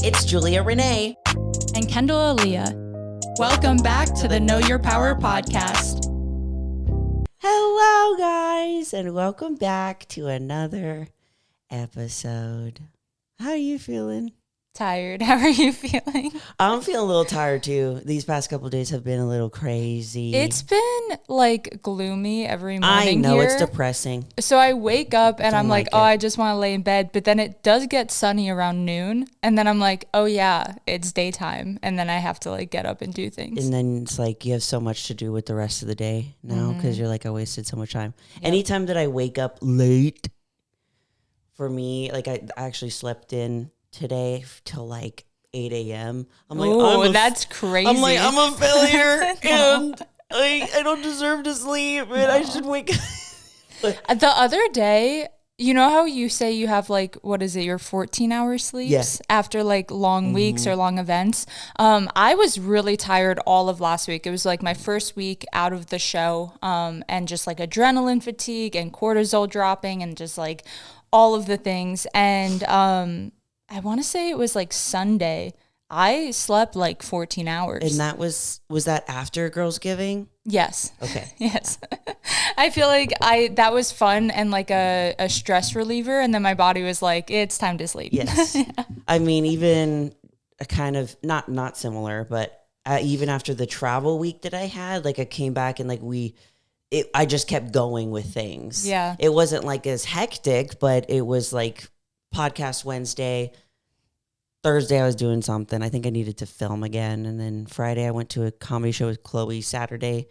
It's Julia Renee. And Kendall Aaliyah. Welcome back to the Know Your Power podcast. Hello, guys, and welcome back to another episode. How are you feeling? Tired. How are you feeling? I'm feeling a little tired, too. These past couple of days have been a little crazy. It's been, gloomy every morning I know, here. it's depressing. So I wake up and I'm like, it. I just want to lay in bed. But then it does get sunny around noon. And then I'm like, oh, yeah, it's daytime. And then I have to, get up and do things. And then it's like you have so much to do with the rest of the day now because you're like, I wasted so much time. Yep. Anytime that I wake up late, for me, I actually slept in today till 8 a.m. I'm like, oh, that's crazy. I'm like, I'm a failure and I don't deserve to sleep and I should wake up. The other day, you know how you say you have your 14-hour sleeps after long weeks or long events? I was really tired all of last week. It was my first week out of the show and just adrenaline fatigue and cortisol dropping and just all of the things. And I want to say it was Sunday. I slept 14 hours. And that was that after Girls Giving? Yes. Okay. Yes. I feel that was fun and a stress reliever. And then my body was it's time to sleep. Yes. Yeah. I mean, even a kind of, not similar, but even after the travel week that I had, I came back and I just kept going with things. Yeah. It wasn't as hectic, but it was podcast Wednesday. Thursday I was doing something. I think I needed to film again. And then Friday I went to a comedy show with Chloe. Saturday.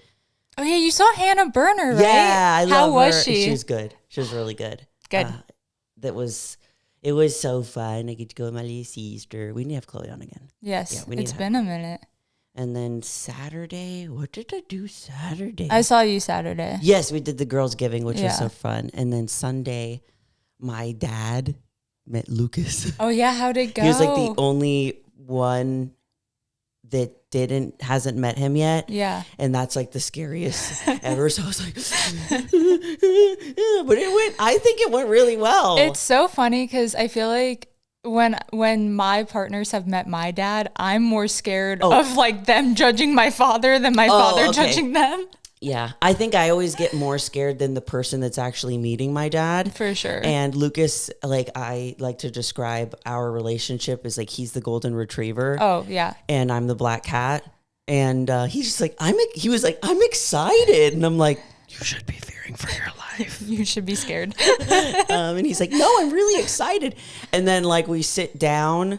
Oh yeah, you saw Hannah Berner, right? Yeah, I love her. How was she? She was good. She was really good. Good. It was so fun. I get to go with my little sister. We need to have Chloe on again. Yes, yeah, it's been a minute. And then Saturday, what did I do Saturday? I saw you Saturday. Yes, we did the Girls Giving, which was so fun. And then Sunday, my dad met Lucas. Oh yeah, how'd it go? He was the only one that hasn't met him yet. Yeah. And that's the scariest ever. So I was but I think it went really well. It's so funny because I feel when my partners have met my dad, I'm more scared of them judging my father than my father judging them. Yeah, I think I always get more scared than the person that's actually meeting my dad. For sure. And Lucas, I like to describe our relationship as he's the golden retriever. Oh, yeah. And I'm the black cat. And he's just he was I'm excited. And I'm like, you should be fearing for your life. You should be scared. And he's like, no, I'm really excited. And then we sit down.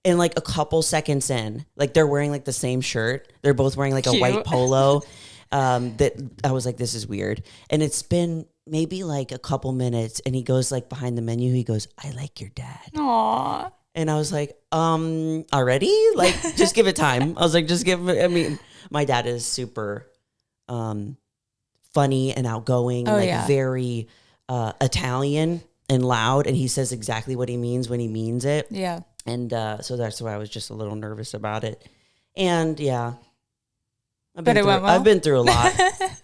And a couple seconds in, they're wearing the same shirt. They're both wearing a Cute. white polo. That I was this is weird. And it's been maybe a couple minutes and he goes behind the menu, he goes, I like your dad. Aww. And I was already? Just give it time. I was just give it, I mean, my dad is super funny and outgoing and very Italian and loud, and he says exactly what he means when he means it. Yeah. And so that's why I was just a little nervous about it. And yeah. I've been through a lot,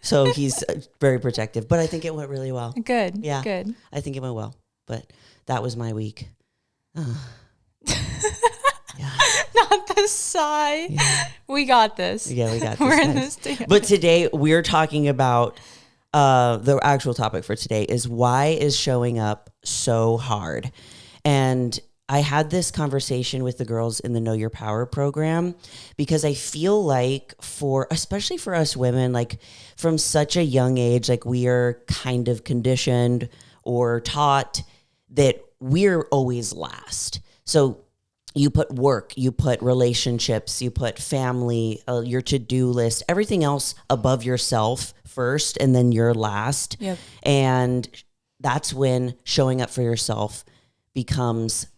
so he's very protective. But I think it went really well. Good. Yeah. Good. I think it went well. But that was my week. Yeah. Not the sigh. Yeah. We got this. Yeah, we got this. We're in this together. But today we're talking about the actual topic for today is why is showing up so hard? And I had this conversation with the girls in the Know Your Power program because I feel especially for us women, from such a young age, we are kind of conditioned or taught that we're always last. So you put work, you put relationships, you put family, your to-do list, everything else above yourself first, and then you're last. Yep. And that's when showing up for yourself becomes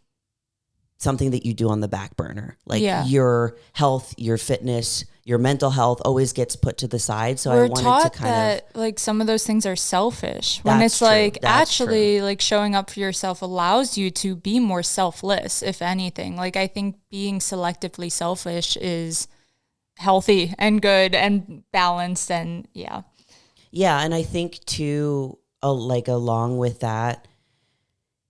something that you do on the back burner. Your health, your fitness, your mental health always gets put to the side. So we're I wanted taught to kind that some of those things are selfish when it's true. Showing up for yourself allows you to be more selfless, if anything. I think being selectively selfish is healthy and good and balanced and yeah. Yeah. And I think too, along with that,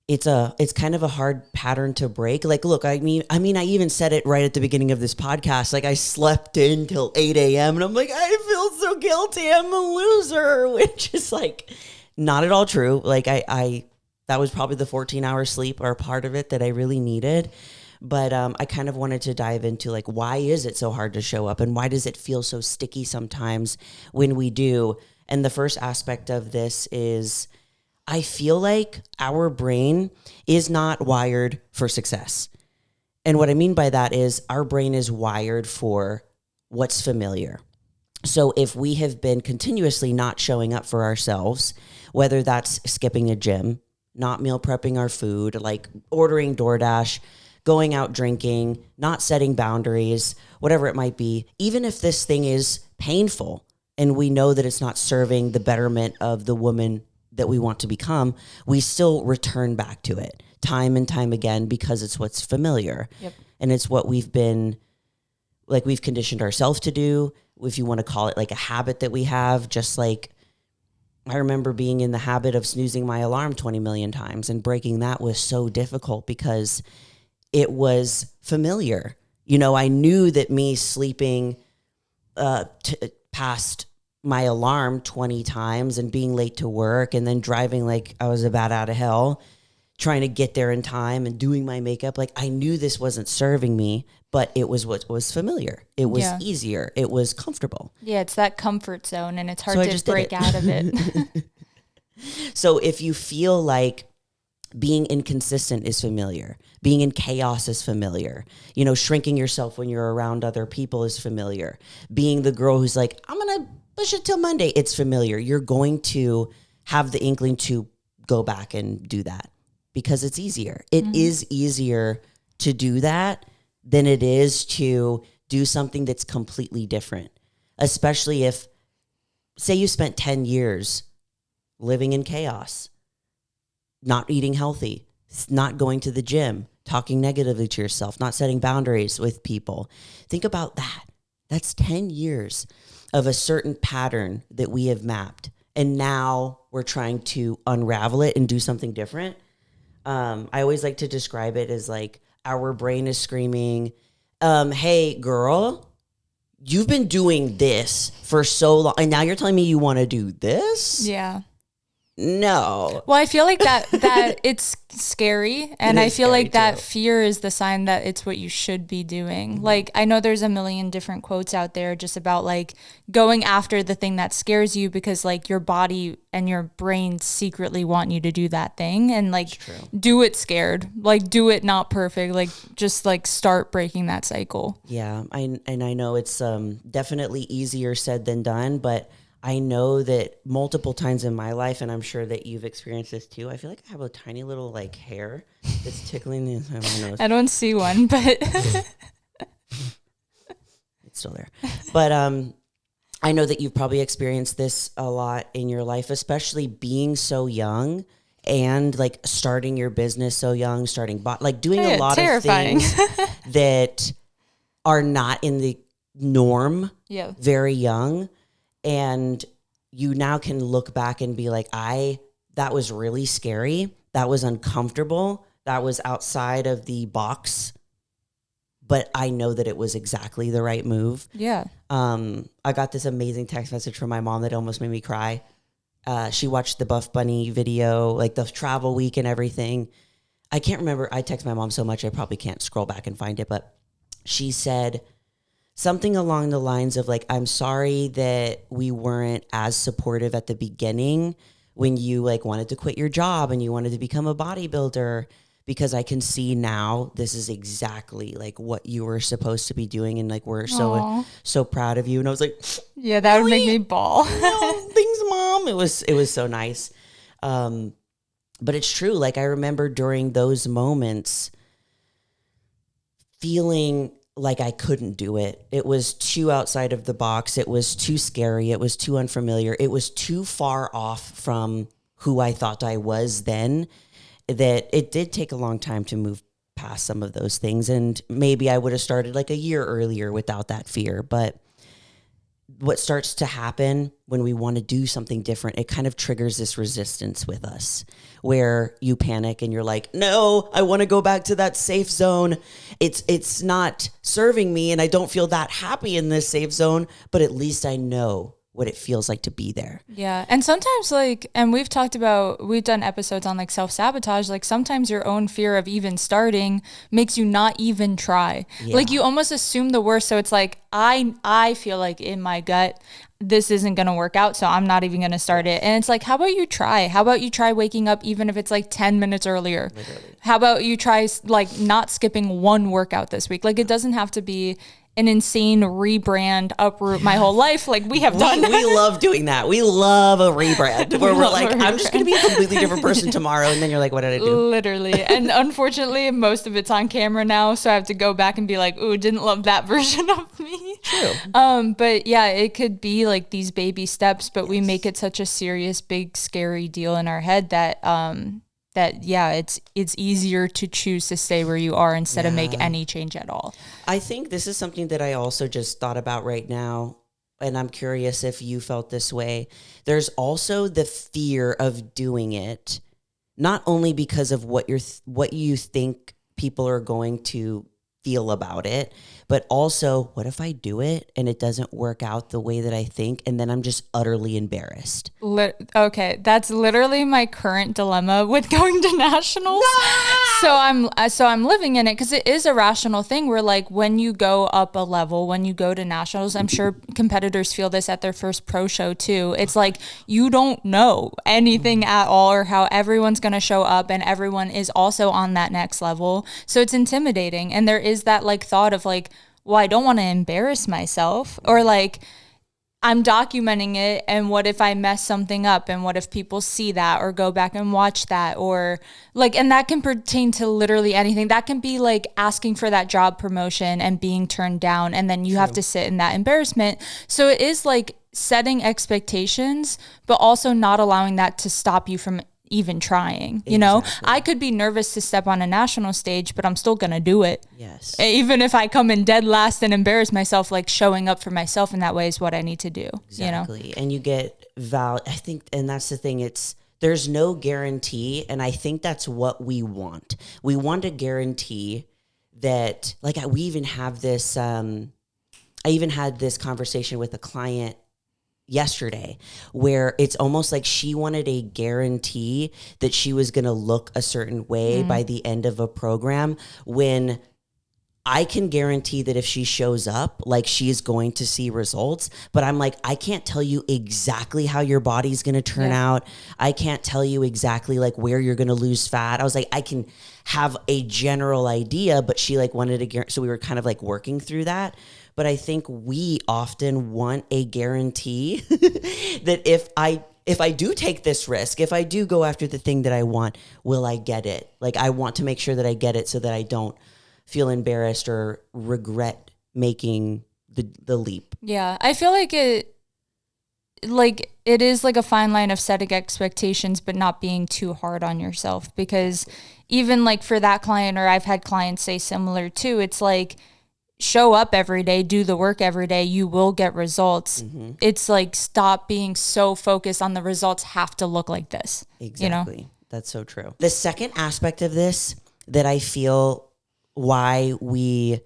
it's kind of a hard pattern to break. Like, look, I mean, I even said it right at the beginning of this podcast. Like, I slept in till 8 a.m. and I'm like, I feel so guilty. I'm a loser, which is like not at all true. Like, I that was probably the 14-hour sleep or part of it that I really needed. But I kind of wanted to dive into like, why is it so hard to show up, and why does it feel so sticky sometimes when we do? And the first aspect of this is, I feel like our brain is not wired for success. And what I mean by that is our brain is wired for what's familiar. So if we have been continuously not showing up for ourselves, whether that's skipping a gym, not meal prepping our food, like ordering DoorDash, going out drinking, not setting boundaries, whatever it might be, even if this thing is painful and we know that it's not serving the betterment of the woman that we want to become, we still return back to it time and time again because it's what's familiar. Yep. And it's what we've conditioned ourselves to do, if you want to call it like a habit that we have. Just like, I remember being in the habit of snoozing my alarm 20 million times, and breaking that was so difficult because it was familiar. You know, I knew that me sleeping past my alarm 20 times and being late to work and then driving like I was a bat out of hell, trying to get there in time and doing my makeup. Like, I knew this wasn't serving me, but it was what was familiar. It was easier. It was comfortable. Yeah, it's that comfort zone, and it's hard to break out of it. So if you feel like being inconsistent is familiar, being in chaos is familiar, you know, shrinking yourself when you're around other people is familiar, being the girl who's like, I'm going to push it till Monday, it's familiar. You're going to have the inkling to go back and do that because it's easier. It is easier to do that than it is to do something that's completely different, especially if, say, you spent 10 years living in chaos, not eating healthy, not going to the gym, talking negatively to yourself, not setting boundaries with people. Think about that. That's 10 years of a certain pattern that we have mapped. And now we're trying to unravel it and do something different. I always like to describe it as like our brain is screaming, hey, girl, you've been doing this for so long, and now you're telling me you want to do this? Yeah. No. Well, I feel like that it's scary, and I feel like that fear is the sign that it's what you should be doing. Like, I know there's a million different quotes out there just about like going after the thing that scares you because like your body and your brain secretly want you to do that thing, and like do it scared, like do it not perfect, like just like start breaking that cycle. Yeah, I know it's definitely easier said than done, but I know that multiple times in my life, and I'm sure that you've experienced this too, I feel like I have a tiny little like hair that's tickling the inside of my nose. I don't see one, but it's still there. But I know that you've probably experienced this a lot in your life, especially being so young and like starting your business so young, like doing a lot of things that are not in the norm very young. And you now can look back and be like, that was really scary. That was uncomfortable. That was outside of the box. But I know that it was exactly the right move. Yeah. I got this amazing text message from my mom that almost made me cry. She watched the Buff Bunny video, like the travel week and everything. I can't remember. I text my mom so much I probably can't scroll back and find it. But she said something along the lines of like, I'm sorry that we weren't as supportive at the beginning when you like wanted to quit your job and you wanted to become a bodybuilder, because I can see now this is exactly like what you were supposed to be doing. And like, we're so proud of you. And I was like, yeah, that would make me bawl. No, thanks, Mom. It was so nice. But it's true. Like, I remember during those moments feeling like I couldn't do it. It was too outside of the box. It was too scary. It was too unfamiliar. It was too far off from who I thought I was then, that it did take a long time to move past some of those things. And maybe I would have started like a year earlier without that fear. But what starts to happen when we want to do something different, it kind of triggers this resistance with us where you panic and you're like, no, I want to go back to that safe zone. It's not serving me and I don't feel that happy in this safe zone, but at least I know what it feels like to be there. Yeah. And sometimes and we've done episodes on self-sabotage. Sometimes your own fear of even starting makes you not even try. Yeah. You almost assume the worst. So it's I feel like in my gut, this isn't going to work out. So I'm not even going to start it. And it's how about you try? How about you try waking up even if it's 10 minutes earlier? Literally. How about you try not skipping one workout this week? It doesn't have to be an insane rebrand, uproot my whole life we have done. We love doing that. We love a rebrand where we're I'm just going to be a completely different person tomorrow. And then you're what did I do? Literally. And unfortunately, most of it's on camera now. So I have to go back and be ooh, didn't love that version of me. True. But yeah, it could be these baby steps, but we make it such a serious, big, scary deal in our head that, it's easier to choose to stay where you are instead of make any change at all. I think this is something that I also just thought about right now, and I'm curious if you felt this way. There's also the fear of doing it, not only because of what you think people are going to feel about it, but also what if I do it and it doesn't work out the way that I think, and then I'm just utterly embarrassed. Okay, that's literally my current dilemma with going to nationals. No! So I'm living in it because it is a rational thing where when you go up a level, when you go to nationals, I'm sure competitors feel this at their first pro show too. It's you don't know anything at all or how everyone's going to show up, and everyone is also on that next level. So it's intimidating, and there is that thought of well, I don't want to embarrass myself, or I'm documenting it, and what if I mess something up, and what if people see that or go back and watch that, or and that can pertain to literally anything. That can be asking for that job promotion and being turned down, and then you have to sit in that embarrassment. So it is setting expectations, but also not allowing that to stop you from even trying. You know, I could be nervous to step on a national stage, but I'm still gonna do it. Yes. Even if I come in dead last and embarrass myself, showing up for myself in that way is what I need to do. Exactly. You know? And you get I think, and that's the thing, there's no guarantee. And I think that's what we want. We want a guarantee that we even have this, I even had this conversation with a client yesterday where it's almost she wanted a guarantee that she was going to look a certain way by the end of a program, when I can guarantee that if she shows up, she is going to see results. But I'm I can't tell you exactly how your body's going to turn out. I can't tell you exactly where you're going to lose fat. I was I can have a general idea, but she wanted a guarantee. So we were kind of working through that. But I think we often want a guarantee that if I do take this risk, if I do go after the thing that I want, will I get it? I want to make sure that I get it so that I don't feel embarrassed or regret making the leap. Yeah, I feel it is a fine line of setting expectations, but not being too hard on yourself, because even for that client, or I've had clients say similar too, it's show up every day, do the work every day, you will get results. Mm-hmm. It's stop being so focused on the results have to look like this. Exactly. You know? That's so true. The second aspect of this that I feel why we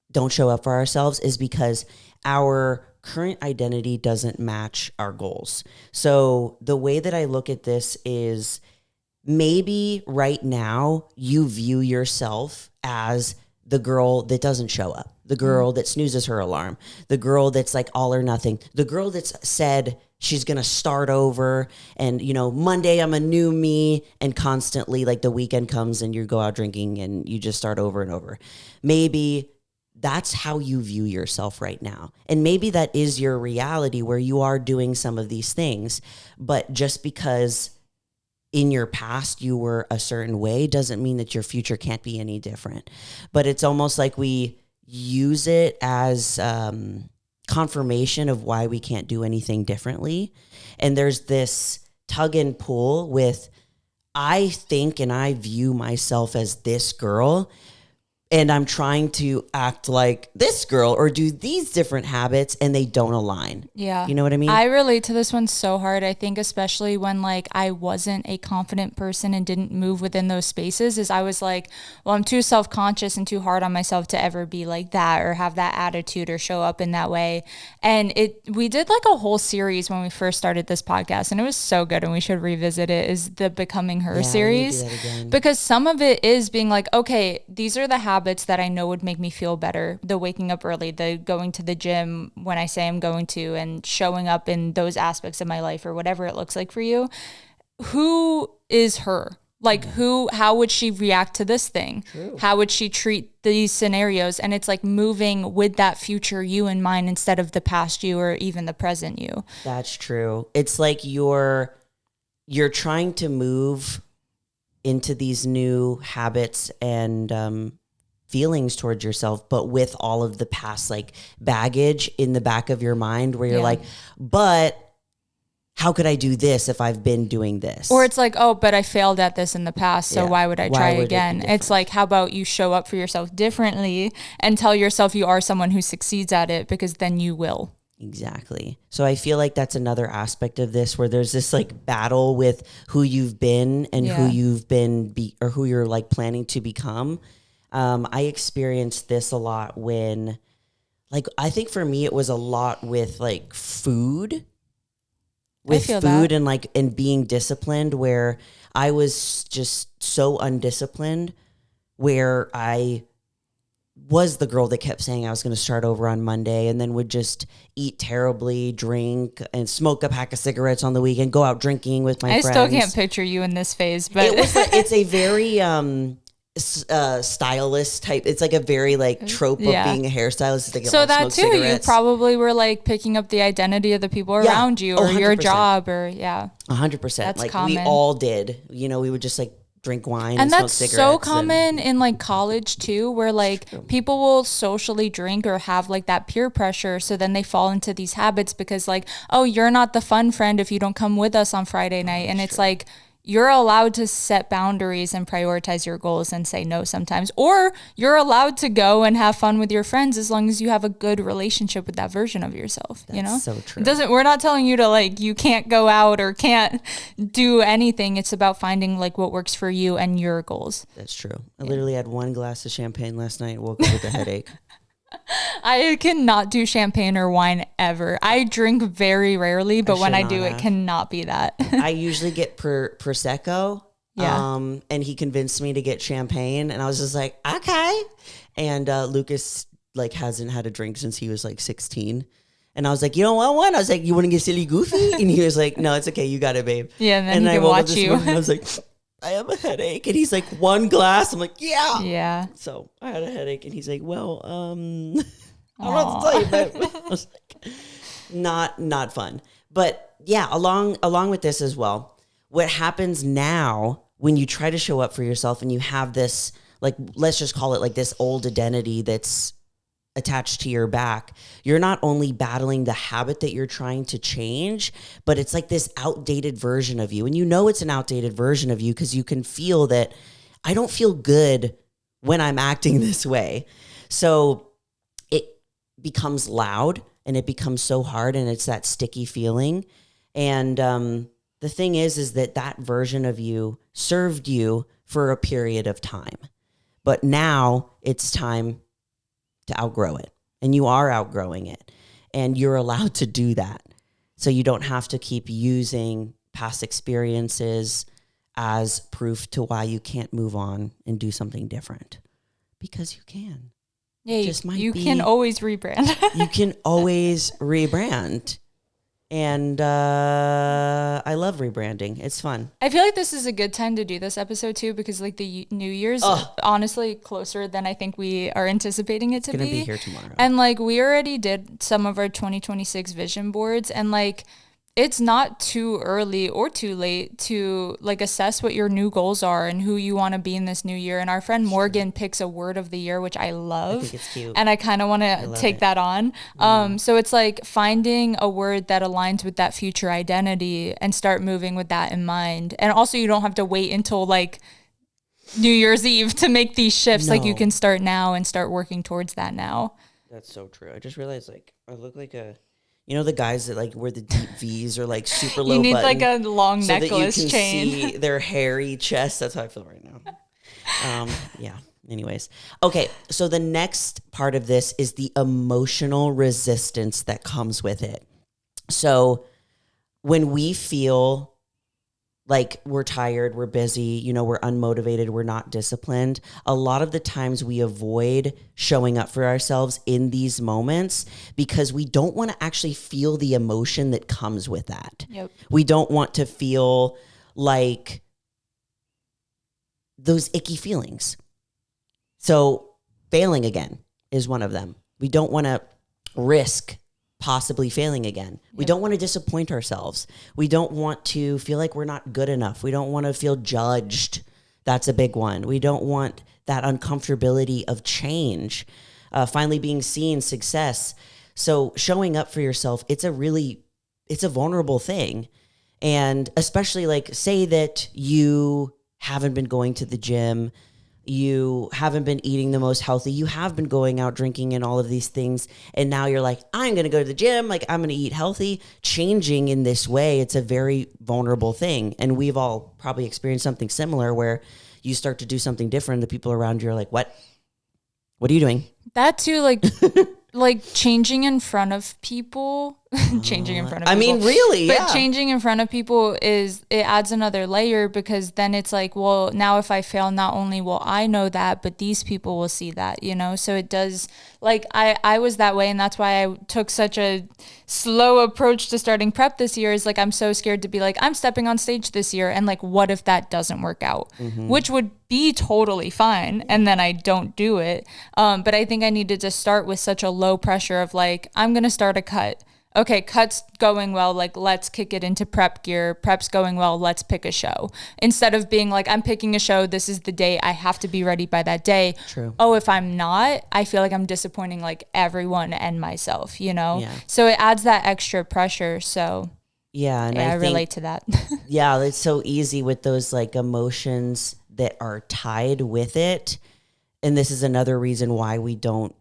don't show up for ourselves is because our current identity doesn't match our goals. So the way that I look at this is, maybe right now you view yourself as the girl that doesn't show up, the girl that snoozes her alarm, the girl that's all or nothing, the girl that's said she's going to start over, and Monday I'm a new me, and constantly the weekend comes and you go out drinking and you just start over and over. Maybe that's how you view yourself right now. And maybe that is your reality, where you are doing some of these things, but just because in your past you were a certain way doesn't mean that your future can't be any different. But it's almost we use it as confirmation of why we can't do anything differently. And there's this tug and pull with, I think and I view myself as this girl, and I'm trying to act like this girl or do these different habits and they don't align. Yeah. You know what I mean? I relate to this one so hard. I think especially when like I wasn't a confident person and didn't move within those spaces, is I was like, well, I'm too self-conscious and too hard on myself to ever be like that or have that attitude or show up in that way. And we did like a whole series when we first started this podcast, and it was so good, and we should revisit it, is the Becoming Her series. We need to do that again. Because some of it is being like, okay, these are the habits that I know would make me feel better. The waking up early, the going to the gym when I say I'm going to, and showing up in those aspects of my life or whatever it looks like for you. Who is her? Like how would she react to this thing? True. How would she treat these scenarios? And it's like moving with that future you in mind instead of the past you or even the present you. That's true. It's like you're trying to move into these new habits and feelings towards yourself, but with all of the past like baggage in the back of your mind where you're like, but how could I do this if I've been doing this? Or it's like, oh, but I failed at this in the past, so why would I try again? It's like, how about you show up for yourself differently and tell yourself you are someone who succeeds at it, because then you will. Exactly. So I feel like that's another aspect of this where there's this like battle with who you've been and who you've been or who you're like planning to become. I experienced this a lot when, like, I think for me, it was a lot with like food. With food and like, and being disciplined, where I was just so undisciplined, where I was the girl that kept saying I was going to start over on Monday and then would just eat terribly, drink and smoke a pack of cigarettes on the weekend, go out drinking with my friends. I still can't picture you in this phase, but it was like, it's a very stylist type. It's like a very like trope of being a hairstylist. Like so that too, cigarettes. You probably were like picking up the identity of the people around you or 100%. Your job or 100%. That's like common. We all did. You know, we would just like drink wine and that's smoke cigarettes. So common in like college too, where like people will socially drink or have like that peer pressure, so then they fall into these habits because like, oh, you're not the fun friend if you don't come with us on Friday night. And it's like, you're allowed to set boundaries and prioritize your goals and say no sometimes, or you're allowed to go and have fun with your friends as long as you have a good relationship with that version of yourself. That's you know, so true. We're not telling you to like, you can't go out or can't do anything. It's about finding like what works for you and your goals. That's true. I literally had one glass of champagne last night and woke up with a headache. I cannot do champagne or wine ever. I drink very rarely, but when I do, it cannot be that. I usually get Prosecco. Yeah. And he convinced me to get champagne, and I was just like, okay. And Lucas like hasn't had a drink since he was like 16. And I was like, you don't want one? I was like, you want to get silly goofy? And he was like, no, it's okay. You got it, babe. Yeah, and then he can watch you. And I was like, I have a headache. And he's like, one glass? I'm like, yeah. Yeah. So I had a headache, and he's like, well, I don't know what to tell you, but I was like, not fun. But yeah, along with this as well, what happens now when you try to show up for yourself and you have this, like, let's just call it like this old identity that's attached to your back, you're not only battling the habit that you're trying to change, but it's like this outdated version of you. And you know it's an outdated version of you because you can feel that I don't feel good when I'm acting this way. So it becomes loud and it becomes so hard, and it's that sticky feeling. And the thing is that version of you served you for a period of time. But now it's time to outgrow it, and you are outgrowing it, and you're allowed to do that. So you don't have to keep using past experiences as proof to why you can't move on and do something different, because you can. Yeah, you can always rebrand. You can always rebrand. And I love rebranding. It's fun. I feel like this is a good time to do this episode too, because like the New Year's honestly closer than I think we are anticipating it to be. It's gonna be here tomorrow. And like we already did some of our 2026 vision boards, and like it's not too early or too late to like assess what your new goals are and who you want to be in this new year. And our friend Morgan picks a word of the year, which I love. I think it's cute. And I kind of want to take that on. So it's like finding a word that aligns with that future identity and start moving with that in mind. And also you don't have to wait until like New Year's Eve to make these shifts. No. Like, you can start now and start working towards that now. That's so true. I just realized, like, I look like the guys that like wear the deep V's or like super low. You need button like a long so necklace that you can chain. see their hairy chest. That's how I feel right now. Yeah. Anyways, okay. So the next part of this is the emotional resistance that comes with it. So when we feel like we're tired, we're busy, we're unmotivated, we're not disciplined, a lot of the times we avoid showing up for ourselves in these moments because we don't want to actually feel the emotion that comes with that. Yep. We don't want to feel like those icky feelings. So failing again is one of them. We don't want to risk possibly failing again. Yep. We don't want to disappoint ourselves. We don't want to feel like we're not good enough. We don't want to feel judged. That's a big one. We don't want that uncomfortability of change, finally being seen, success. So showing up for yourself, it's a vulnerable thing. And especially like say that you haven't been going to the gym, you haven't been eating the most healthy, you have been going out drinking and all of these things, and now you're like, I'm going to go to the gym, like I'm going to eat healthy. Changing in this way, it's a very vulnerable thing. And we've all probably experienced something similar where you start to do something different. The people around you are like, what are you doing? That too, like like changing in front of people. Changing in front of people. I mean, really, but changing in front of people it adds another layer, because then it's like, well, now if I fail, not only will I know that, but these people will see that, so it does, like, I was that way, and that's why I took such a slow approach to starting prep this year, is like, I'm so scared to be like, I'm stepping on stage this year, and like, what if that doesn't work out? Mm-hmm. Which would be totally fine, and then I don't do it. But I think I needed to start with such a low pressure of like, I'm going to start a cut. Okay, cut's going well, like, let's kick it into prep gear. Prep's going well, let's pick a show. Instead of being like, I'm picking a show, this is the day, I have to be ready by that day. True. Oh, if I'm not, I feel like I'm disappointing like everyone and myself, Yeah. So it adds that extra pressure. So yeah, and I relate to that. Yeah, it's so easy with those like emotions that are tied with it. And this is another reason why we don't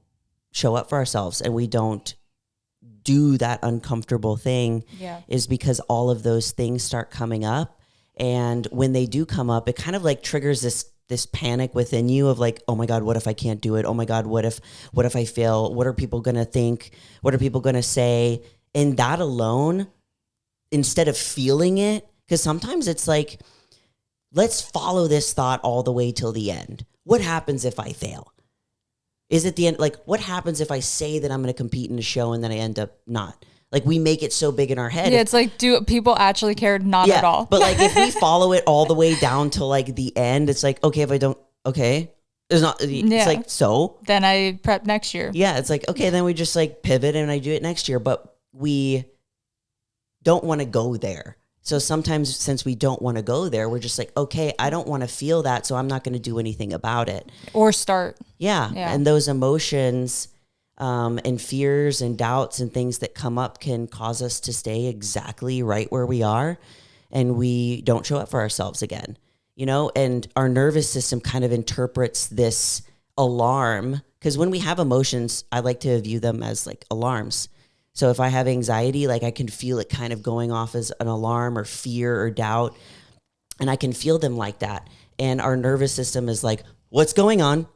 show up for ourselves and we don't do that uncomfortable thing, is because all of those things start coming up. And when they do come up, it kind of like triggers this panic within you of like, oh my God, what if I can't do it? Oh my God, what if I fail? What are people going to think? What are people going to say? And that alone, instead of feeling it, because sometimes it's like, let's follow this thought all the way till the end. What happens if I fail? Is it the end? Like, what happens if I say that I'm going to compete in a show and then I end up not? Like, we make it so big in our head. Yeah, it's like, do people actually care? Not at all. But like, if we follow it all the way down to like the end, it's like, okay, if I don't, okay, it's not. It's like, so then I prep next year. Yeah, it's like, okay, then we just like pivot and I do it next year. But we don't want to go there. So sometimes, since we don't want to go there, we're just like, okay, I don't want to feel that, so I'm not going to do anything about it. Or start. Yeah. And those emotions and fears and doubts and things that come up can cause us to stay exactly right where we are, and we don't show up for ourselves again, and our nervous system kind of interprets this alarm, because when we have emotions, I like to view them as like alarms. So if I have anxiety, like I can feel it kind of going off as an alarm or fear or doubt, and I can feel them like that. And our nervous system is like, what's going on?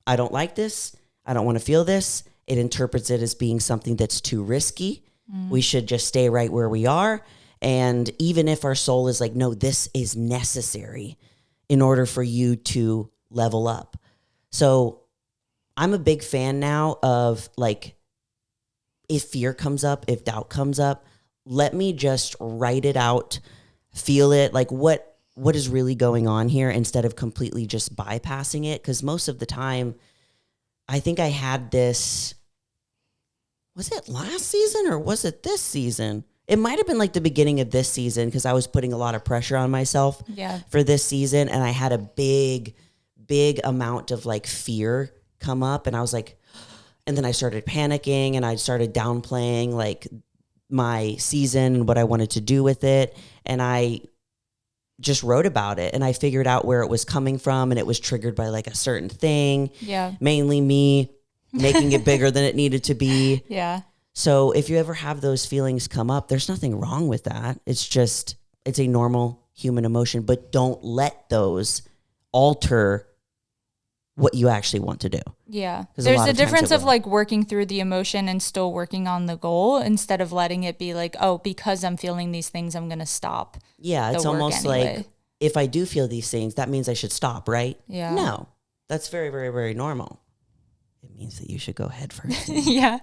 I don't like this. I don't want to feel this. It interprets it as being something that's too risky. We should just stay right where we are. And even if our soul is like, no, this is necessary in order for you to level up. So I'm a big fan now of like, if fear comes up, if doubt comes up, let me just write it out, feel it, like what is really going on here, instead of completely just bypassing it. Because most of the time, I think I had this, was it last season or was it this season? It might have been like the beginning of this season, because I was putting a lot of pressure on myself for this season. And I had a big amount of like fear come up, and I was like, and then I started panicking and I started downplaying like my season and what I wanted to do with it. And I just wrote about it, and I figured out where it was coming from, and it was triggered by like a certain thing. Yeah. Mainly me making it bigger than it needed to be. Yeah. So if you ever have those feelings come up, there's nothing wrong with that. It's a normal human emotion, but don't let those alter what you actually want to do. Yeah. There's a difference of like working through the emotion and still working on the goal instead of letting it be like, oh, because I'm feeling these things, I'm going to stop. Yeah. It's almost like if I do feel these things, that means I should stop, right? Yeah. No, that's very, very, very normal. It means that you should go head first. Yeah.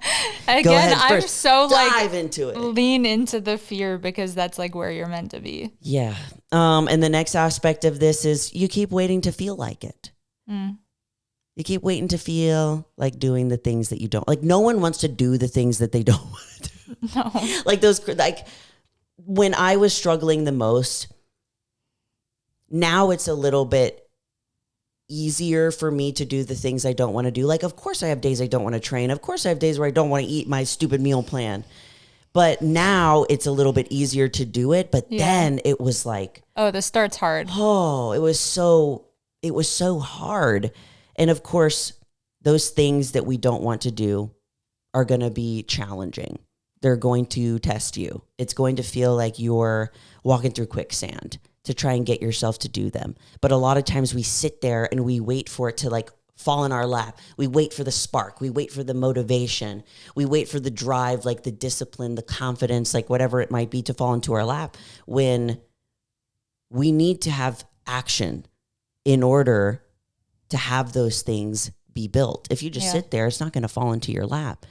Again, I'm so dive into it. Lean into the fear because that's like where you're meant to be. Yeah. And the next aspect of this is you keep waiting to feel like it. You keep waiting to feel like doing the things that you don't like. No one wants to do the things that they don't want to do. No. Like when I was struggling the most, now it's a little bit easier for me to do the things I don't want to do. Like, of course I have days I don't want to train. Of course I have days where I don't want to eat my stupid meal plan. But now it's a little bit easier to do it. But then it was like, oh, the start's hard. Oh, it was so hard. And of course, those things that we don't want to do are going to be challenging. They're going to test you. It's going to feel like you're walking through quicksand to try and get yourself to do them. But a lot of times we sit there and we wait for it to like fall in our lap. We wait for the spark. We wait for the motivation. We wait for the drive, like the discipline, the confidence, like whatever it might be to fall into our lap, when we need to have action in order to have those things be built. If you just sit there, it's not going to fall into your lap.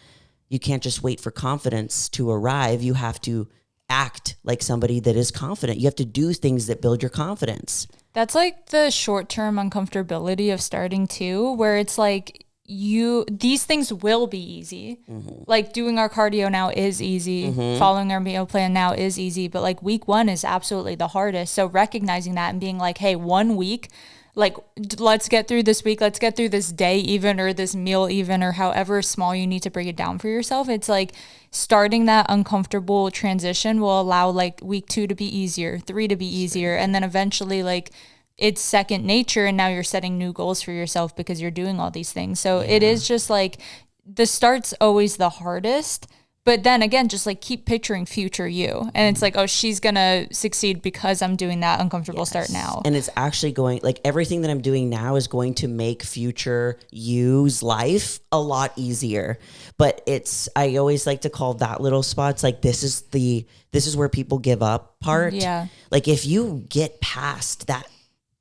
You can't just wait for confidence to arrive. You have to act like somebody that is confident. You have to do things that build your confidence. That's like the short-term uncomfortability of starting too, where it's like these things will be easy. Like doing our cardio now is easy. Following our meal plan now is easy. But like week 1 is absolutely the hardest. So recognizing that and being like, hey, 1 week, like, let's get through this week. Let's get through this day even, or this meal even, or however small you need to break it down for yourself. It's like starting that uncomfortable transition will allow like week 2 to be easier, 3 to be easier. And then eventually like it's second nature. And now you're setting new goals for yourself because you're doing all these things. So it is just like the start's always the hardest. But then again, just like keep picturing future you. And it's like, oh, she's going to succeed because I'm doing that uncomfortable start now. And it's actually going, like everything that I'm doing now is going to make future you's life a lot easier. But I always like to call that little spots like this is where people give up part. Yeah. Like if you get past that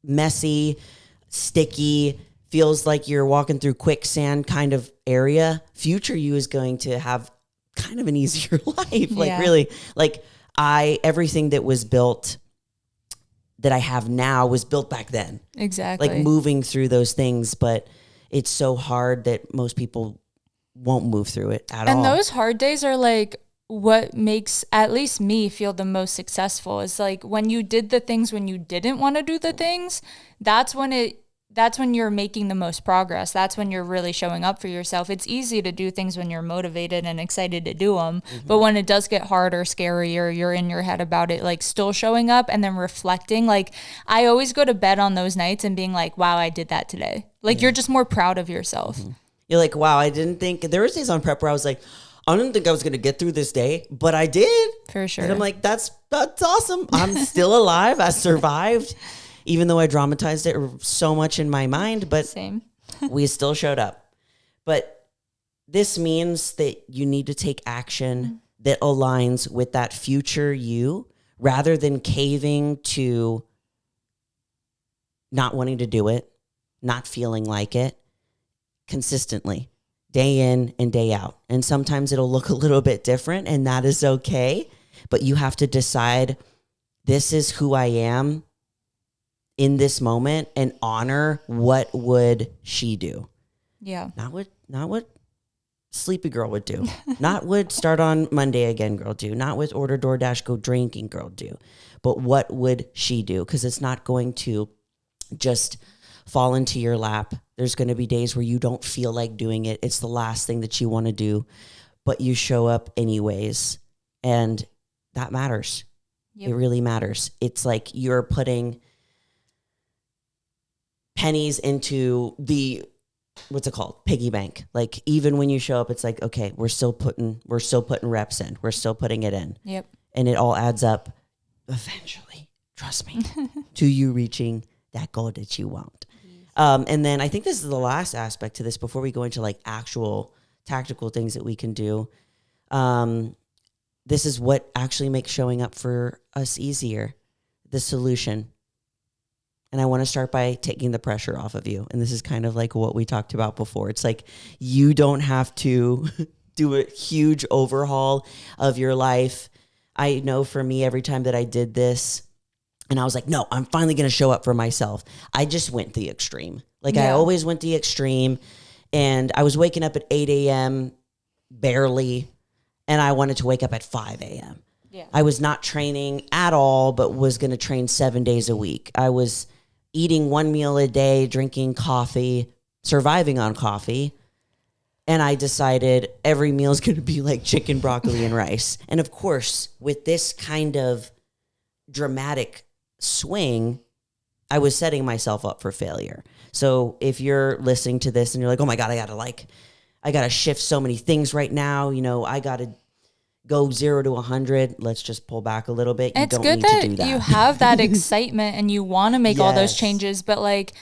messy, sticky, feels like you're walking through quicksand kind of area, future you is going to have kind of an easier life. Like really, like everything that was built that I have now was built back then. Exactly. Like moving through those things, but it's so hard that most people won't move through it at all. And those hard days are like what makes at least me feel the most successful is like when you did the things when you didn't want to do the things, that's when you're making the most progress. That's when you're really showing up for yourself. It's easy to do things when you're motivated and excited to do them. But when it does get hard or scary or you're in your head about it, like still showing up and then reflecting, like I always go to bed on those nights and being like, wow, I did that today. Like you're just more proud of yourself. You're like, wow, I didn't think, there was days on prep where I was like, I didn't think I was going to get through this day, but I did. For sure. And I'm like, that's awesome. I'm still alive. I survived. Even though I dramatized it so much in my mind, but same. We still showed up. But this means that you need to take action that aligns with that future you rather than caving to not wanting to do it, not feeling like it consistently, day in and day out. And sometimes it'll look a little bit different, and that is okay. But you have to decide, this is who I am in this moment, and honor what would she do. Yeah. Not what sleepy girl would do. Not what start on Monday again girl do. Not what order DoorDash go drinking girl do. But what would she do? Because it's not going to just fall into your lap. There's going to be days where you don't feel like doing it. It's the last thing that you want to do, but you show up anyways. And that matters. It really matters. It's like you're putting pennies into the, what's it called? Piggy bank. Like even when you show up, it's like, okay, we're still putting reps in. We're still putting it in. Yep. And it all adds up eventually, trust me, to you reaching that goal that you want. And then I think this is the last aspect to this before we go into like actual tactical things that we can do. This is what actually makes showing up for us easier, the solution. And I want to start by taking the pressure off of you. And this is kind of like what we talked about before. It's like you don't have to do a huge overhaul of your life. I know for me, every time that I did this and I was like, no, I'm finally going to show up for myself, I just went the extreme. Like I always went the extreme, and I was waking up at 8 a.m. barely, and I wanted to wake up at 5 a.m. Yeah. I was not training at all, but was going to train 7 days a week. I was eating one meal a day, drinking coffee, surviving on coffee. And I decided every meal is going to be like chicken, broccoli, and rice. And of course, with this kind of dramatic swing, I was setting myself up for failure. So if you're listening to this and you're like, oh my God, I got to shift so many things right now. You know, I got to go 0 to 100. Let's just pull back a little bit. It's good that you have that excitement and you want to make all those changes, but like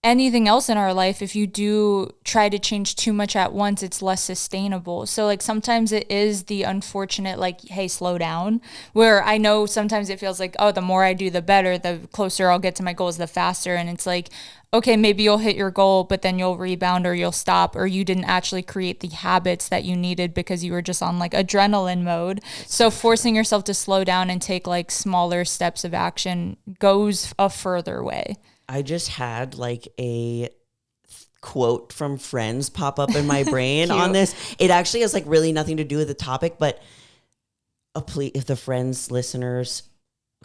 anything else in our life, if you do try to change too much at once, it's less sustainable. So like sometimes it is the unfortunate, like, hey, slow down, where I know sometimes it feels like, oh, the more I do, the better, the closer I'll get to my goals, the faster. And it's like, okay, maybe you'll hit your goal, but then you'll rebound or you'll stop, or you didn't actually create the habits that you needed because you were just on like adrenaline mode. So forcing yourself to slow down and take like smaller steps of action goes a further way. I just had like a quote from Friends pop up in my brain on this. It actually has like really nothing to do with the topic, but if the Friends listeners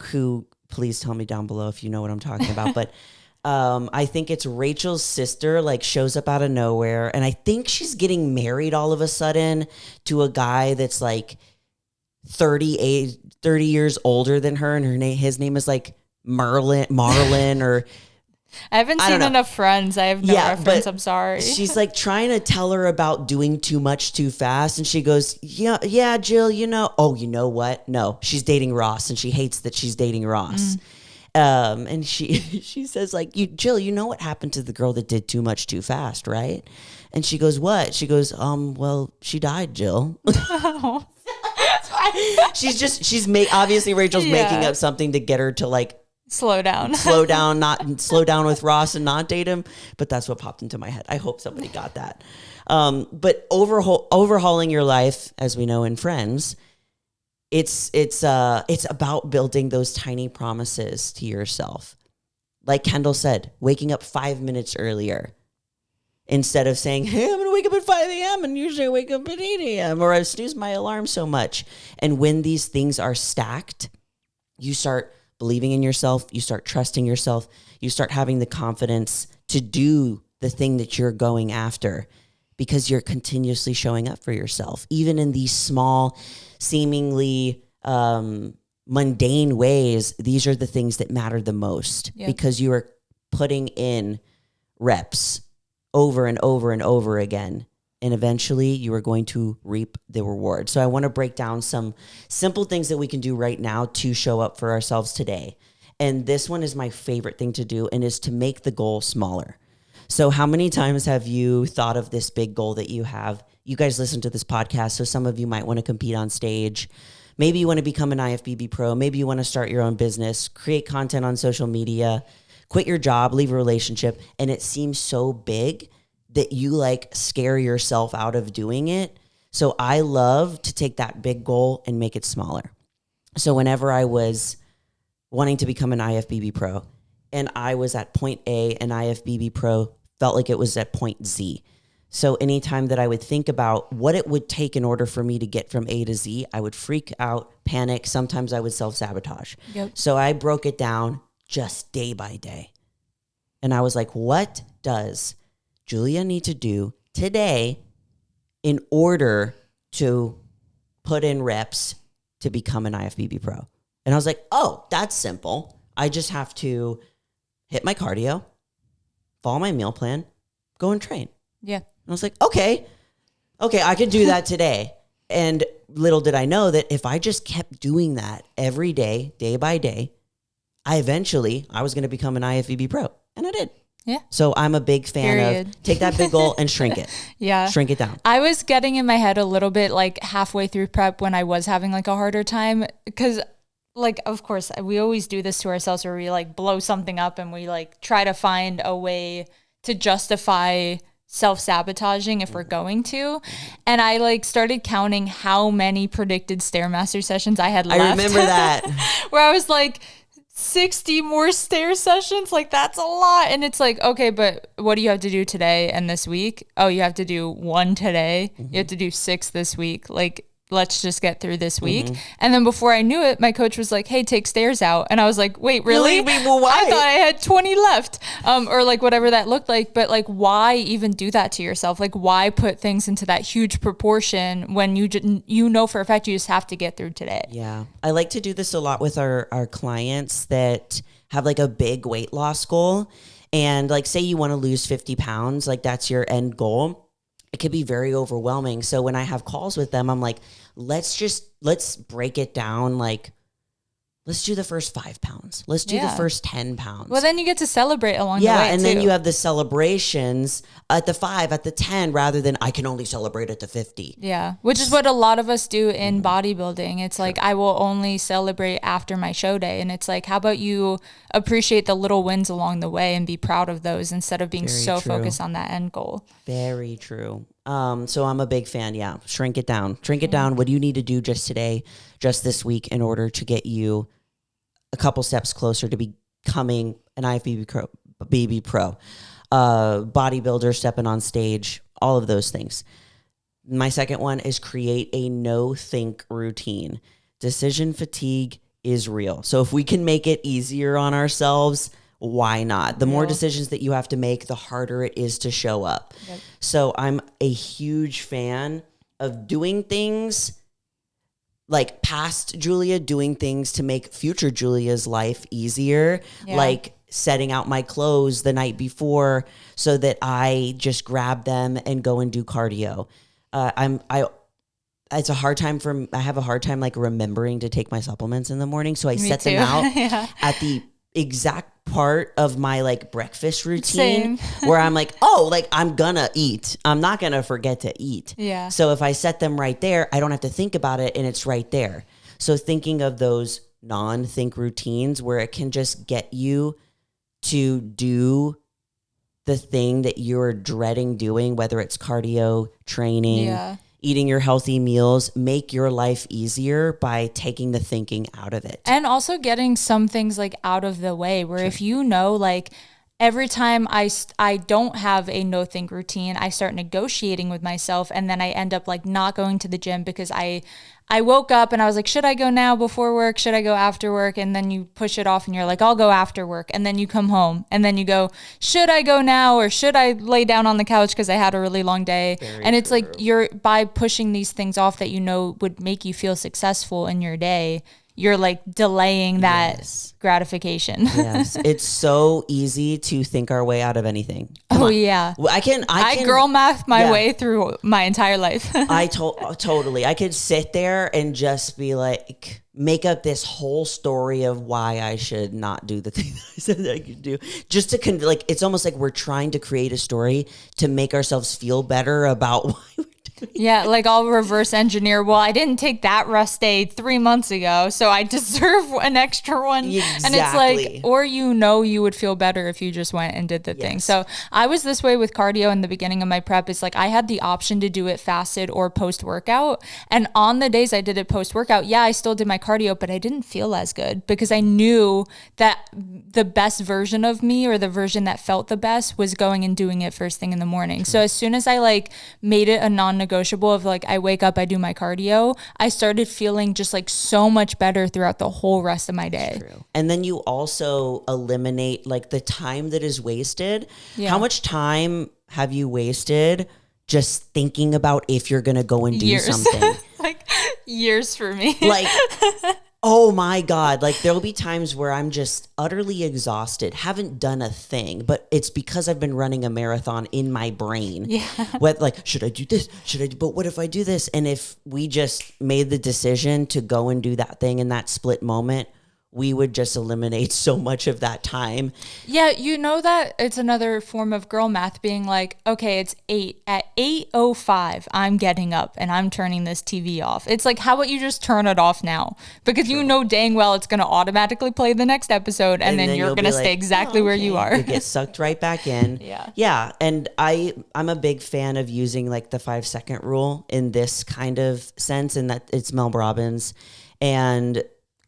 who, please tell me down below if you know what I'm talking about. But I think it's Rachel's sister like shows up out of nowhere. And I think she's getting married all of a sudden to a guy that's like 30 years older than her. And his name is like Marlin or... I haven't seen enough Friends. I have no reference. I'm sorry. She's like trying to tell her about doing too much too fast. And she goes, yeah, Jill, you know what? No, she's dating Ross and she hates that she's dating Ross. And she says like, Jill, you know what happened to the girl that did too much too fast, right? And she goes, what? She goes, well, she died, Jill. Obviously Rachel's making up something to get her to like, slow down with Ross and not date him. But that's what popped into my head. I hope somebody got that. But overhauling your life, as we know in Friends, it's about building those tiny promises to yourself. Like Kendall said, waking up 5 minutes earlier instead of saying, hey, I'm going to wake up at 5 a.m. and usually I wake up at 8 a.m. or I snooze my alarm so much. And when these things are stacked, you start believing in yourself, you start trusting yourself, you start having the confidence to do the thing that you're going after because you're continuously showing up for yourself. Even in these small, seemingly mundane ways, these are the things that matter the most because you are putting in reps over and over and over again. And eventually you are going to reap the reward. So I want to break down some simple things that we can do right now to show up for ourselves today. And this one is my favorite thing to do, and is to make the goal smaller. So how many times have you thought of this big goal that you have? You guys listen to this podcast, so some of you might want to compete on stage. Maybe you want to become an IFBB pro. Maybe you want to start your own business, create content on social media, quit your job, leave a relationship, and it seems so big that you like scare yourself out of doing it. So I love to take that big goal and make it smaller. So whenever I was wanting to become an IFBB pro and I was at point A, and IFBB pro felt like it was at point Z. So anytime that I would think about what it would take in order for me to get from A to Z, I would freak out, panic. Sometimes I would self-sabotage. So I broke it down just day by day. And I was like, what does Julia need to do today in order to put in reps to become an IFBB pro? And I was like, oh, that's simple. I just have to hit my cardio, follow my meal plan, go and train. Yeah. And I was like, okay, I could do that today. And little did I know that if I just kept doing that every day, day by day, I was going to become an IFBB pro. And I did. Yeah. So I'm a big fan of take that big goal and shrink it. Yeah. Shrink it down. I was getting in my head a little bit like halfway through prep when I was having like a harder time because like, of course, we always do this to ourselves where we like blow something up and we like try to find a way to justify self-sabotaging if we're going to. And I like started counting how many predicted Stairmaster sessions I had left. I remember that. Where I was like, 60 more stair sessions, like that's a lot. And it's like, okay, but what do you have to do today and this week? Oh, you have to do 1 today. You have to do 6 this week. Like, let's just get through this week. And then before I knew it, my coach was like, hey, take stairs out. And I was like, wait, really? Well, why? I thought I had 20 left. Or like whatever that looked like. But like, why even do that to yourself? Like, why put things into that huge proportion when you know for a fact you just have to get through today? Yeah. I like to do this a lot with our clients that have like a big weight loss goal. And like, say you want to lose 50 pounds, like that's your end goal. It could be very overwhelming. So when I have calls with them, I'm like, let's break it down. Like, let's do the first 5 pounds. Let's do the first 10 pounds. Well, then you get to celebrate along the way. Yeah, and then too. you have the celebrations at the 5, at the 10, rather than I can only celebrate at the 50. Yeah, which is what a lot of us do in bodybuilding. It's like, I will only celebrate after my show day. And it's like, how about you appreciate the little wins along the way and be proud of those instead of being so focused on that end goal. Very true. So I'm a big fan. Yeah. Shrink it down. Shrink it down. What do you need to do just today, just this week in order to get you a couple steps closer to becoming an IFBB pro, bodybuilder, stepping on stage, all of those things. My second one is create a no-think routine. Decision fatigue is real. So if we can make it easier on ourselves, why not? The more decisions that you have to make, the harder it is to show up. Yep. So I'm a huge fan of doing things like past Julia, doing things to make future Julia's life easier, like setting out my clothes the night before so that I just grab them and go and do cardio. It's a hard time I have a hard time like remembering to take my supplements in the morning. So I set them out at the exact part of my like breakfast routine where I'm like, oh, like I'm gonna eat. I'm not gonna forget to eat. Yeah. So if I set them right there, I don't have to think about it and it's right there. So thinking of those non-think routines where it can just get you to do the thing that you're dreading doing, whether it's cardio, training, eating your healthy meals, make your life easier by taking the thinking out of it. And also getting some things like out of the way where if you know, like every time I don't have a no think routine, I start negotiating with myself and then I end up like not going to the gym because I woke up and I was like, should I go now before work? Should I go after work? And then you push it off and you're like, I'll go after work. And then you come home and then you go, should I go now? Or should I lay down on the couch because I had a really long day? And it's like you're by pushing these things off that you know would make you feel successful in your day, you're like delaying that gratification. Yes. It's so easy to think our way out of anything. I girl math my way through my entire life. Totally. I could sit there and just be like, make up this whole story of why I should not do the thing that I said that I could do. Just to like, it's almost like we're trying to create a story to make ourselves feel better about why we're Yeah, like I'll reverse engineer. Well, I didn't take that rest day 3 months ago, so I deserve an extra one. Exactly. And it's like, or you would feel better if you just went and did the thing. So I was this way with cardio in the beginning of my prep. It's like I had the option to do it fasted or post-workout. And on the days I did it post-workout, I still did my cardio, but I didn't feel as good because I knew that the best version of me or the version that felt the best was going and doing it first thing in the morning. So as soon as I like made it a non-negotiable of like I wake up, I do my cardio, I started feeling just like so much better throughout the whole rest of my day. True. And then you also eliminate like the time that is wasted. How much time have you wasted just thinking about if you're going to go and do something? Like years for me. Like, Oh my God. Like there'll be times where I'm just utterly exhausted, haven't done a thing, but it's because I've been running a marathon in my brain. Yeah. What, like, should I do this? But what if I do this? And if we just made the decision to go and do that thing in that split moment, we would just eliminate so much of that time. Yeah, you know that it's another form of girl math being like, okay, it's 8. At 8:05, I'm getting up and I'm turning this TV off. It's like, how about you just turn it off now? Because you know dang well it's going to automatically play the next episode and then you're going to stay exactly where you are. You get sucked right back in. Yeah. Yeah. And I'm a big fan of using like the 5-second rule in this kind of sense, and that it's Mel Robbins. And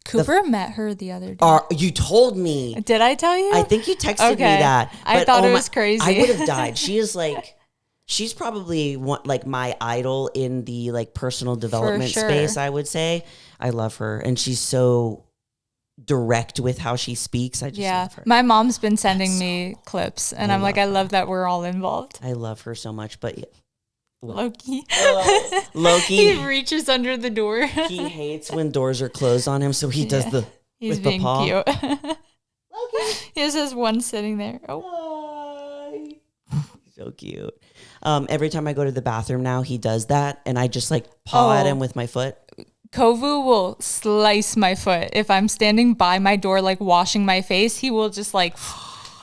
Cooper met her the other day. You told me. Did I tell you? I think you texted me that. I thought it was crazy. I would have died. She is like, she's probably like my idol in the like personal development space, I would say. I love her. And she's so direct with how she speaks. I just love her. My mom's been sending me clips and I'm like, I love that we're all involved. I love her so much. But Loki. Loki. He reaches under the door. He hates when doors are closed on him, so he does He's with being the paw. cute. Loki. He just has one sitting there. Oh. So cute. Every time I go to the bathroom now, he does that, and I just like paw at him with my foot. Kovu will slice my foot. If I'm standing by my door, like washing my face, he will just like...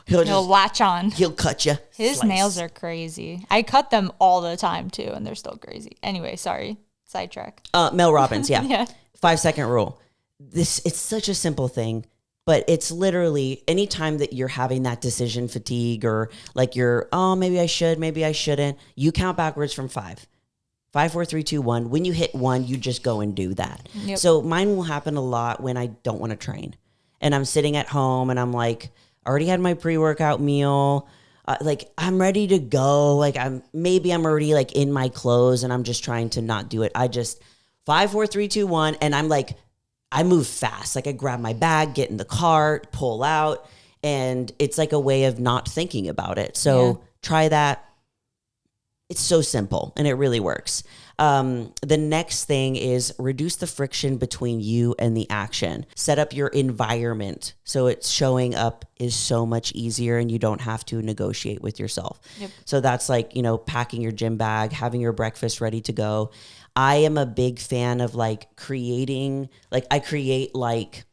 He'll latch on. He'll cut you. His nails are crazy. I cut them all the time too, and they're still crazy. Anyway, sorry. Sidetrack. Mel Robbins, yeah. Yeah. 5-second rule. It's such a simple thing, but it's literally anytime that you're having that decision fatigue or like you're, maybe I should, maybe I shouldn't, you count backwards from 5. 5, 4, 3, 2, 1. When you hit 1, you just go and do that. Yep. So mine will happen a lot when I don't want to train. And I'm sitting at home and I'm like, I already had my pre-workout meal. Like I'm ready to go. Like I'm already like in my clothes and I'm just trying to not do it. I just 5, 4, 3, 2, 1. And I'm like, I move fast. Like I grab my bag, get in the car, pull out. And it's like a way of not thinking about it. So try that. It's so simple and it really works. The next thing is reduce the friction between you and the action. Set up your environment so it's showing up is so much easier and you don't have to negotiate with yourself. Yep. So that's like, packing your gym bag, having your breakfast ready to go. I am a big fan of like creating, like I create like,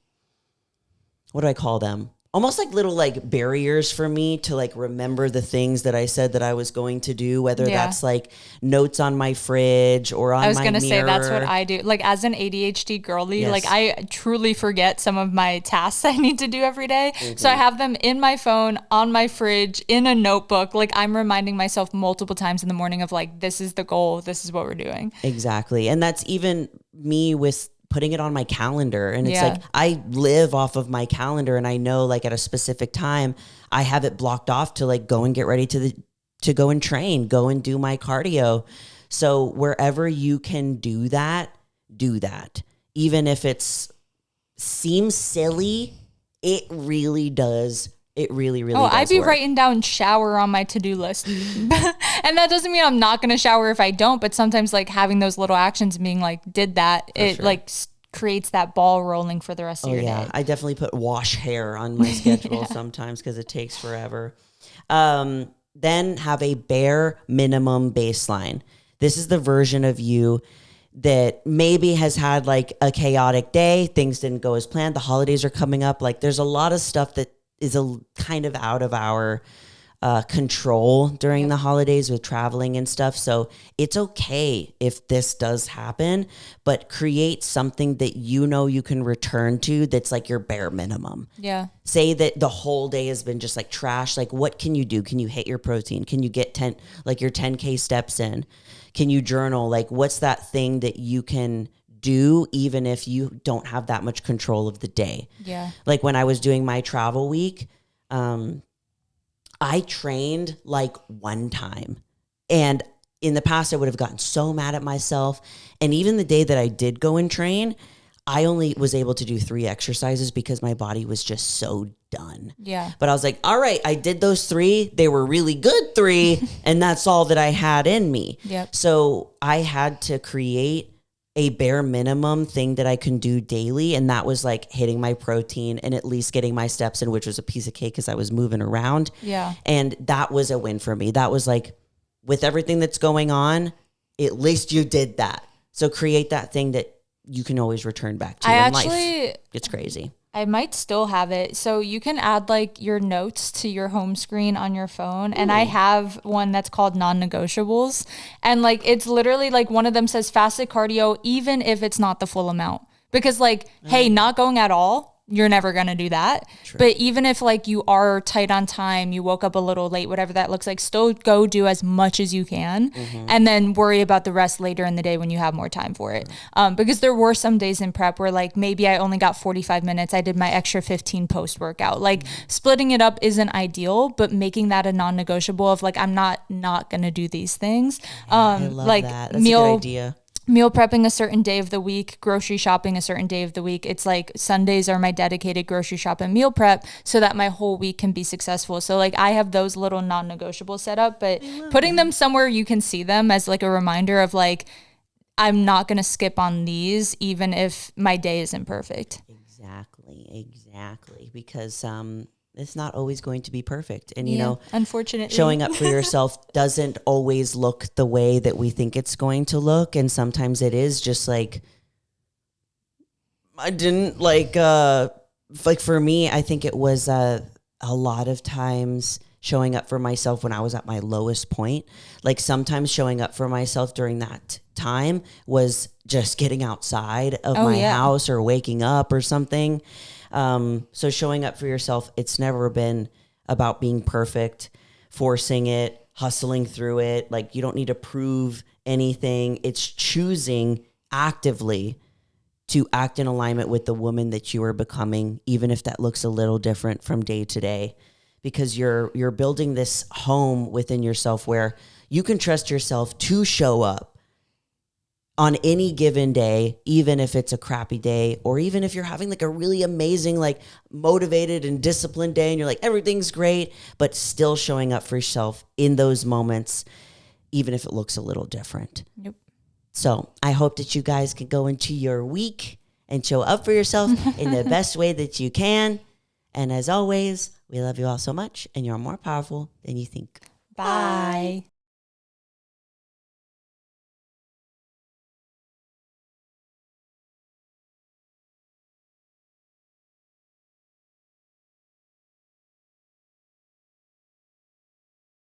what do I call them? Almost like little like barriers for me to like remember the things that I said that I was going to do, whether that's like notes on my fridge or on my mirror. I was going to say that's what I do. Like as an ADHD girly, like I truly forget some of my tasks I need to do every day. Mm-hmm. So I have them in my phone, on my fridge, in a notebook. Like I'm reminding myself multiple times in the morning of like, this is the goal. This is what we're doing. Exactly. And that's even me with putting it on my calendar. And it's like, I live off of my calendar and I know like at a specific time, I have it blocked off to like go and get ready to go and train, go and do my cardio. So wherever you can do that, do that. Even if seems silly, it really does. It really does. I'd be work. writing down shower on my to-do list. And that doesn't mean I'm not going to shower if I don't, but sometimes like having those little actions and being like, did that, like creates that ball rolling for the rest of your day. I definitely put wash hair on my schedule sometimes because it takes forever. Then have a bare minimum baseline. This is the version of you that maybe has had like a chaotic day. Things didn't go as planned. The holidays are coming up. Like there's a lot of stuff that is a kind of out of our control during the holidays with traveling and stuff. So it's okay if this does happen, but create something that you can return to that's like your bare minimum. Yeah. Say that the whole day has been just like trash. Like what can you do? Can you hit your protein? Can you get your 10K steps in? Can you journal? Like what's that thing that you can do even if you don't have that much control of the day? Yeah. Like when I was doing my travel week, I trained like one time, and in the past I would have gotten so mad at myself. And even the day that I did go and train, I only was able to do 3 exercises because my body was just so done. Yeah. But I was like, all right, I did those 3. They were really good 3. And that's all that I had in me. Yep. So I had to create a bare minimum thing that I can do daily. And that was like hitting my protein and at least getting my steps in, which was a piece of cake because I was moving around. Yeah. And that was a win for me. That was like, with everything that's going on, at least you did that. So create that thing that you can always return back to in life. It's crazy. I might still have it. So you can add like your notes to your home screen on your phone. And I have one that's called non-negotiables. And like, it's literally like one of them says fasted cardio, even if it's not the full amount. Because like, hey, not going at all, you're never going to do that. True. But even if like you are tight on time, you woke up a little late, whatever that looks like, still go do as much as you can and then worry about the rest later in the day when you have more time for it. Because there were some days in prep where like maybe I only got 45 minutes. I did my extra 15 post workout. Like splitting it up isn't ideal, but making that a non-negotiable of like, I'm not going to do these things. I love like that. That's a good idea. Meal prepping a certain day of the week, grocery shopping a certain day of the week. It's like Sundays are my dedicated grocery shop and meal prep so that my whole week can be successful. So like I have those little non-negotiables set up, but putting them somewhere you can see them as like a reminder of like, I'm not going to skip on these even if my day isn't perfect. Exactly. Because it's not always going to be perfect. And, you know, unfortunately, showing up for yourself doesn't always look the way that we think it's going to look. And sometimes it is just like, I didn't like for me, I think it was a lot of times showing up for myself when I was at my lowest point. Like sometimes showing up for myself during that time was just getting outside of my house or waking up or something. So showing up for yourself, it's never been about being perfect, forcing it, hustling through it. Like you don't need to prove anything. It's choosing actively to act in alignment with the woman that you are becoming, even if that looks a little different from day to day, because you're building this home within yourself where you can trust yourself to show up on any given day, even if it's a crappy day, or even if you're having like a really amazing, like motivated and disciplined day and you're like, everything's great, but still showing up for yourself in those moments, even if it looks a little different. Yep. So I hope that you guys can go into your week and show up for yourself in the best way that you can. And as always, we love you all so much and you're more powerful than you think. Bye.